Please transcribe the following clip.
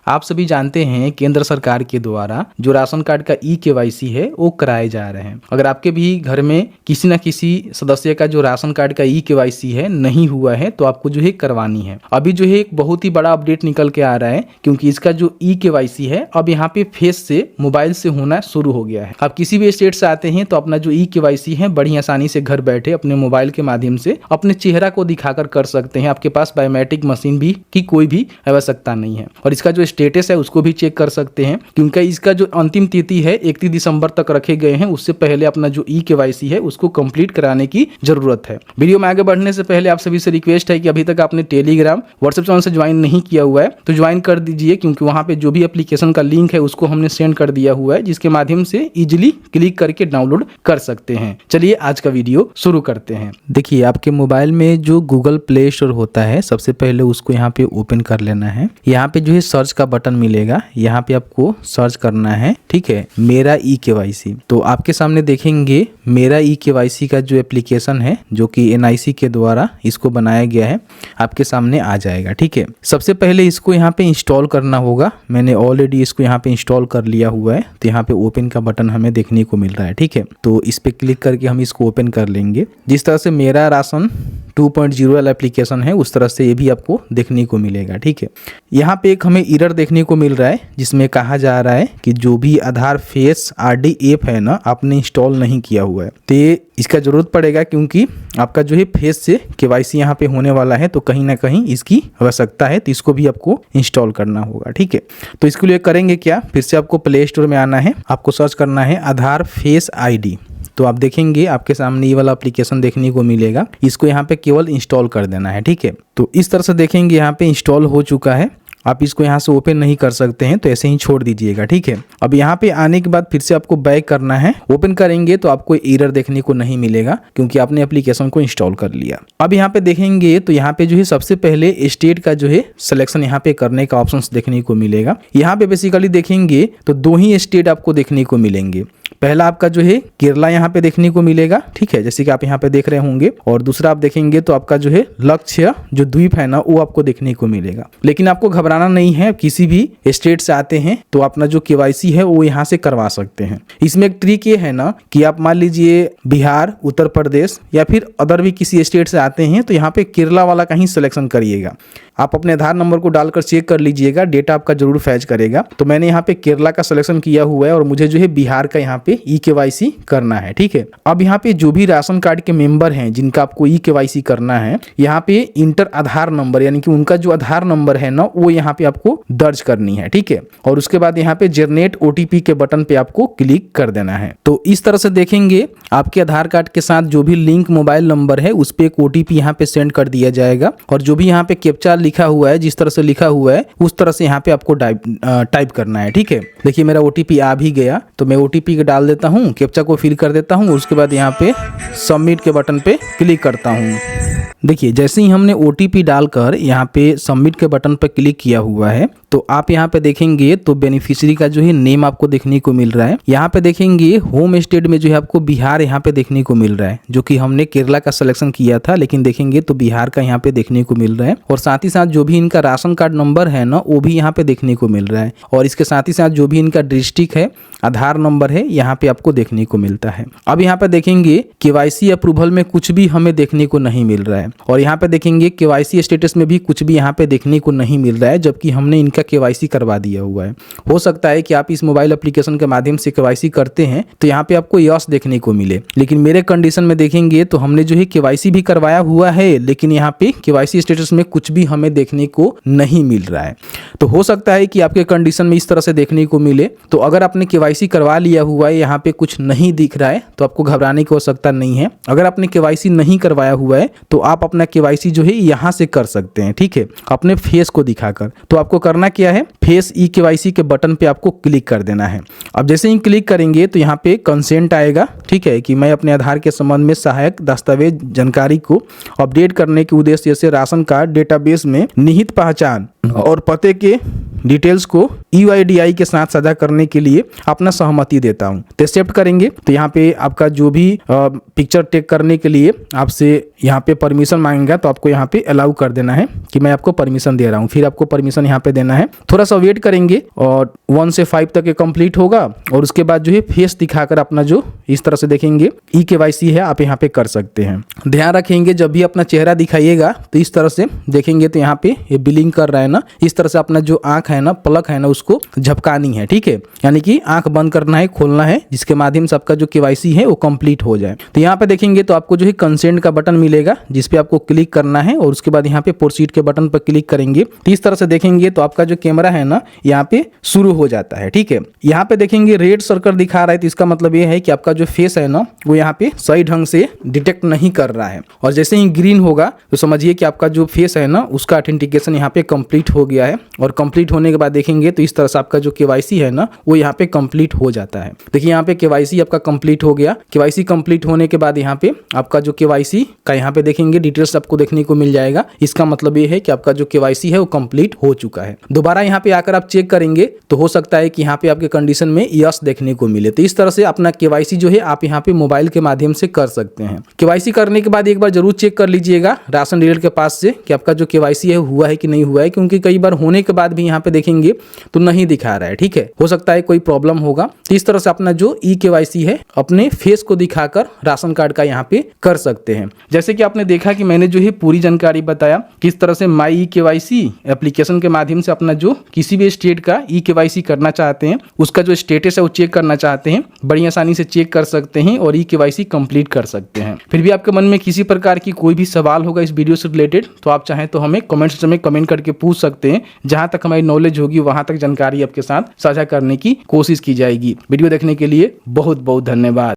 आप सभी जानते हैं केंद्र सरकार के द्वारा जो राशन कार्ड का ई-केवाईसी है वो कराए जा रहे हैं। अगर आपके भी घर में किसी न किसी सदस्य का जो राशन कार्ड का ई-केवाईसी है नहीं हुआ है तो आपको जो है करवानी है। अभी जो है एक बहुत ही बड़ा अपडेट निकल के आ रहा है, क्योंकि इसका जो ई-केवाईसी है अब यहाँ पे फेस से मोबाइल से होना शुरू हो गया है। आप किसी भी स्टेट से आते हैं तो अपना जो ई-केवाईसी है बड़ी आसानी से घर बैठे अपने मोबाइल के माध्यम से अपने चेहरा को दिखाकर कर सकते हैं। आपके पास बायोमेट्रिक मशीन भी की कोई भी आवश्यकता नहीं है और इसका जो स्टेटस है उसको भी चेक कर सकते हैं, क्योंकि इसका जो अंतिम तिथि है 31 दिसंबर तक रखे गए हैं। उससे पहले अपना जो ई-केवाईसी है उसको कंप्लीट कराने की जरूरत है। वीडियो में आगे बढ़ने से पहले आप सभी से रिक्वेस्ट है कि अभी तक आपने टेलीग्राम व्हाट्सएप चैनल से ज्वाइन नहीं किया हुआ है तो ज्वाइन कर दीजिए, क्योंकि वहां पे जो भी एप्लीकेशन का लिंक है उसको हमने सेंड कर दिया हुआ है, जिसके माध्यम से इजिली क्लिक करके डाउनलोड कर सकते हैं। चलिए आज का वीडियो शुरू करते हैं। देखिए आपके मोबाइल में जो गूगल प्ले स्टोर होता है सबसे पहले उसको यहाँ पे ओपन कर लेना है। यहाँ पे जो है सर्च का बटन मिलेगा, यहाँ पे आपको सर्च करना है, ठीक है, मेरा ई-केवाईसी। तो आपके सामने देखेंगे मेरा ई-केवाईसी का जो एप्लीकेशन है जो कि एनआईसी के द्वारा इसको बनाया गया है, आपके सामने आ जाएगा। ठीक है, सबसे पहले इसको यहाँ पे इंस्टॉल करना होगा। मैंने ऑलरेडी इसको यहाँ पे इंस्टॉल कर लिया हुआ है, तो यहाँ पे ओपन का बटन हमें देखने को मिल रहा है। ठीक है, तो इस पे क्लिक करके हम इसको ओपन कर लेंगे। जिस तरह से मेरा राशन 2.0 वाला एप्लीकेशन है उस तरह से ये भी आपको देखने को मिलेगा। ठीक है, यहाँ पे एक हमें एरर देखने को मिल रहा है जिसमें कहा जा रहा है कि जो भी आधार फेस आरडी ऐप है ना आपने इंस्टॉल नहीं किया हुआ है, तो इसका जरूरत पड़ेगा, क्योंकि आपका जो है फेस से केवाईसी यहाँ पे होने वाला है तो कहीं ना कहीं इसकी आवश्यकता है, तो इसको भी आपको इंस्टॉल करना होगा। ठीक है, तो इसके लिए करेंगे क्या, फिर से आपको प्ले स्टोर में आना है, आपको सर्च करना है आधार फेस आईडी। तो आप देखेंगे आपके सामने ये वाला एप्लीकेशन देखने को मिलेगा, इसको यहाँ पे केवल इंस्टॉल कर देना है। ठीक है, तो इस तरह से देखेंगे यहाँ पे इंस्टॉल हो चुका है। आप इसको यहाँ से ओपन नहीं कर सकते हैं तो ऐसे ही छोड़ दीजिएगा। ठीक है, अब यहाँ पे आने के बाद फिर से आपको बैक करना है। ओपन करेंगे तो आपको एरर देखने को नहीं मिलेगा, क्योंकि आपने एप्लीकेशन को इंस्टॉल कर लिया। अब यहाँ पे देखेंगे तो यहाँ पे जो है सबसे पहले स्टेट का जो है सिलेक्शन यहाँ पे करने का ऑप्शन देखने को मिलेगा। यहाँ पे बेसिकली देखेंगे तो 2 ही स्टेट आपको देखने को मिलेंगे। पहला आपका जो है केरला यहाँ पे देखने को मिलेगा, ठीक है, जैसे कि आप यहाँ पे देख रहे होंगे, और दूसरा आप देखेंगे तो आपका जो है लक्ष्य जो द्वीप है ना वो आपको देखने को मिलेगा। लेकिन आपको घबराना नहीं है, किसी भी स्टेट से आते हैं तो अपना जो केवाईसी है वो यहाँ से करवा सकते हैं। इसमें एक ट्रिक ये है ना कि आप मान लीजिए बिहार, उत्तर प्रदेश या फिर अदर भी किसी स्टेट से आते हैं तो यहाँ पे केरला वाला का ही सिलेक्शन करिएगा। आप अपने आधार नंबर को डालकर चेक कर लीजिएगा, डेटा आपका जरूर फैच करेगा। तो मैंने यहाँ पे केरला का सिलेक्शन किया हुआ है और मुझे जो है बिहार का यहाँ पे ई-केवाईसी करना है। ठीक है, अब यहाँ पे जो भी राशन कार्ड के मेंबर हैं जिनका आपको ई-केवाईसी करना है, यहाँ पे इंटर आधार नंबर यानी कि उनका जो आधार नंबर है ना वो यहाँ पे आपको दर्ज करनी है। ठीक है, और उसके बाद यहाँ पे जनरेट ओटीपी के बटन पे आपको क्लिक कर देना है। तो इस तरह से देखेंगे आपके आधार कार्ड के साथ जो भी लिंक मोबाइल नंबर है उस पर एक ओटीपी यहाँ पे सेंड कर दिया जाएगा, और जो भी यहाँ पे कैप्चा लिखा हुआ है, जिस तरह से लिखा हुआ है उस तरह से यहाँ पे आपको टाइप करना है। ठीक है, देखिए मेरा ओटीपी आ भी गया, तो मैं ओटीपी डाल देता हूँ, कैप्चा को फिल कर देता हूँ, उसके बाद यहाँ पे सबमिट के बटन पे क्लिक करता हूँ। देखिए जैसे ही हमने ओटीपी डालकर यहाँ पे सबमिट के बटन पर क्लिक किया हुआ है तो आप यहाँ पे देखेंगे तो बेनिफिशियरी का जो है नेम आपको देखने को मिल रहा है। यहाँ पे देखेंगे होम स्टेट में जो है आपको बिहार यहाँ पे देखने को मिल रहा है, जो कि हमने केरला का सिलेक्शन किया था, लेकिन देखेंगे तो बिहार का यहाँ पे देखने को मिल रहा है। और साथ ही साथ जो भी इनका राशन कार्ड नंबर है ना वो भी यहाँ पे देखने को मिल रहा है, और इसके साथ ही साथ जो भी इनका डिस्ट्रिक्ट है, आधार नंबर है, यहाँ पे आपको देखने को मिलता है। अब यहाँ पे देखेंगे केवाईसी अप्रूवल में कुछ भी हमें देखने को नहीं मिल रहा है, और यहाँ पे देखेंगे केवाईसी स्टेटस में भी कुछ भी यहाँ पे देखने को नहीं मिल रहा है, जबकि हमने इनका केवाईसी करवा दिया हुआ है। हो सकता है कि आप इस मोबाइल एप्लीकेशन के माध्यम से केवाईसी करते हैं तो यहाँ पे आपको यस देखने को मिले, लेकिन मेरे कंडीशन में देखेंगे तो हमने जो है केवाईसी भी करवाया हुआ है, लेकिन यहाँ पे केवाईसी स्टेटस में कुछ भी हमें देखने को नहीं मिल रहा है। तो हो सकता है कि आपके कंडीशन में इस तरह से देखने को मिले। तो अगर आपने केवाईसी करवा लिया हुआ है, यहाँ पे कुछ नहीं दिख रहा है, तो आपको घबराने की आवश्यकता नहीं है। अगर आपने केवाईसी नहीं करवाया हुआ है तो आप अपना केवाईसी जो है यहाँ से कर सकते हैं। ठीक है, अपने फेस को दिखाकर। तो आपको करना क्या है, फेस ई-केवाईसी के बटन पे आपको क्लिक कर देना है। अब जैसे ही क्लिक करेंगे तो यहाँ पे कंसेंट आएगा, ठीक है, कि मैं अपने आधार के संबंध में सहायक दस्तावेज जानकारी को अपडेट करने के उद्देश्य से राशन कार्ड डेटाबेस में निहित पहचान और पते के डिटेल्स को UIDAI के साथ साझा करने के लिए अपना सहमति देता हूँ। तो एक्सेप्ट करेंगे तो यहाँ पे आपका जो भी पिक्चर टेक करने के लिए आपसे यहाँ पे परमिशन मांगेगा, तो आपको यहाँ पे अलाउ कर देना है कि मैं आपको परमिशन दे रहा हूँ। फिर आपको परमिशन यहाँ पे देना है। थोड़ा सा वेट करेंगे और 1 से 5 तक ये कंप्लीट होगा और उसके बाद जो है फेस दिखाकर अपना जो इस तरह से देखेंगे eKYC है आप यहाँ पे कर सकते हैं। ध्यान रखेंगे जब भी अपना चेहरा दिखाइएगा तो इस तरह से देखेंगे, तो यहाँ पे ये बिलिंग कर रहा है ना, इस तरह से अपना जो आंख है ना, पलक है ना, उसको झपकानी है। ठीक है, यानी कि आंख बंद करना है, खोलना है, जिसके माध्यम से आपका जो KYC है वो कंप्लीट हो जाए। तो यहाँ पे देखेंगे तो आपको जो है कंसेंट का बटन मिलेगा, जिसपे आपको क्लिक करना है और उसके बाद यहाँ पे प्रोसीड के बटन पर क्लिक करेंगे तो इस तरह से देखेंगे तो आपका जो कैमरा है ना यहाँ पे शुरू हो जाता है। ठीक है, यहाँ पे देखेंगे रेड सर्कल दिखा रहा है, तो इसका मतलब ये है कि आपका जो फेस है ना वो यहाँ पे सही ढंग से डिटेक्ट नहीं कर रहा है। और जैसे ही ग्रीन होगा तो समझिए कि आपका जो फेस है ना उसका ऑथेंटिकेशन यहाँ पे कंप्लीट हो गया है। और कंप्लीट होने के बाद देखेंगे तो इस तरह से आपका जो KYC है ना वो यहाँ पे कंप्लीट हो जाता है। देखिए यहाँ पे KYC आपका कंप्लीट हो गया। KYC कंप्लीट होने के बाद यहाँ पे आपका जो KYC का यहाँ पे देखेंगे डिटेल्स आपको देखने को मिल जाएगा। इसका मतलब ये है कि आपका जो KYC है वो कंप्लीट हो चुका है। दोबारा यहाँ पे आकर आप चेक करेंगे तो हो सकता है कि यहाँ पे आपके कंडीशन में यस देखने को मिले। तो इस तरह से अपना KYC जो है आप यहाँ पे मोबाइल के माध्यम से कर सकते हैं। KYC करने के बाद एक बार जरूर चेक कर लीजिएगा राशन डीलर के पास से कि आपका जो KYC है हुआ है कि नहीं हुआ है, क्योंकि कई बार होने के बाद भी यहाँ पे देखेंगे तो नहीं दिखा रहा है। ठीक है, हो सकता है कोई प्रॉब्लम होगा। तो इस तरह से अपना जो eKYC है अपने फेस को दिखाकर राशन कार्ड का यहाँ पे कर सकते हैं। जैसे कि आपने देखा कि मैंने जो है पूरी जानकारी बताया किस तरह से माई eKYC एप्लीकेशन के माध्यम से अपना जो किसी भी स्टेट का eKYC करना चाहते हैं उसका जो स्टेटस है वो चेक करना चाहते हैं, बड़ी आसानी से चेक कर सकते हैं और eKYC कंप्लीट कर सकते हैं। फिर भी आपके मन में किसी प्रकार की कोई भी सवाल होगा इस वीडियो से रिलेटेड तो आप चाहें तो हमें कमेंट सेक्शन में कमेंट करके पूछ सकते हैं। जहां तक हमारी नॉलेज होगी वहां तक जानकारी आपके साथ साझा करने की कोशिश की जाएगी। वीडियो देखने के लिए बहुत बहुत धन्यवाद।